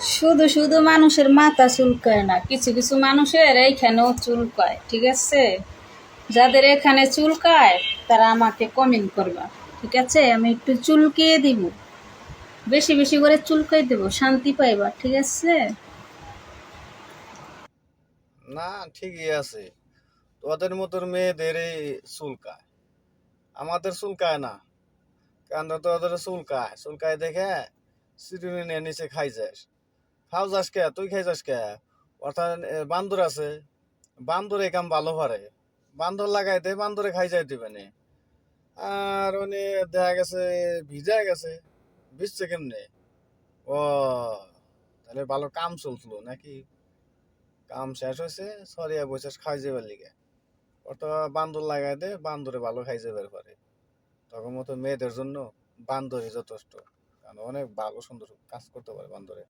শুধু শুধু মানুষের মাথা চুলকায় না, কিছু কিছু মানুষের এইখানেও চুলকায়, ঠিক আছে? যাদের এখানে চুলকায় তারা আমাকে কমেন্ট করবা, ঠিক আছে? আমি একটু চুলকিয়ে দিব, বেশি বেশি করে চুলকাই দেবো, শান্তি পাইবা, ঠিক আছে? না, ঠিকই আছে। তোদের মতন মেয়েদের এই চুলকায়, আমাদের চুলকায় না। কেন তোদের চুলকায়? চুলকায় দেখে চিরুনি নিয়ে নিচে খাই যাস। খাও যাস কে? তুই খাই যাস কে? অর্থাৎ বান্দর আছে, বান্দর এই কাম ভালো পারে। বান্দর লাগাই দে, বান্দরে খাই যাই দিবে নে। আর উনি দেখা গেছে ভিজা গেছে, ভিজছে কেমনে? ও, তাহলে ভালো কাম চলছিল নাকি? কাম শেষ হয়েছে, সরিয়া বসে খাই যাবার লিগে। ওটা বান্দর লাগাই দে, বান্দরে ভালো খাই যাবার পারে। তখন মতো মেয়েদের জন্য বান্দরই যথেষ্ট, কারণ অনেক ভালো সুন্দর কাজ করতে পারে বান্দরে।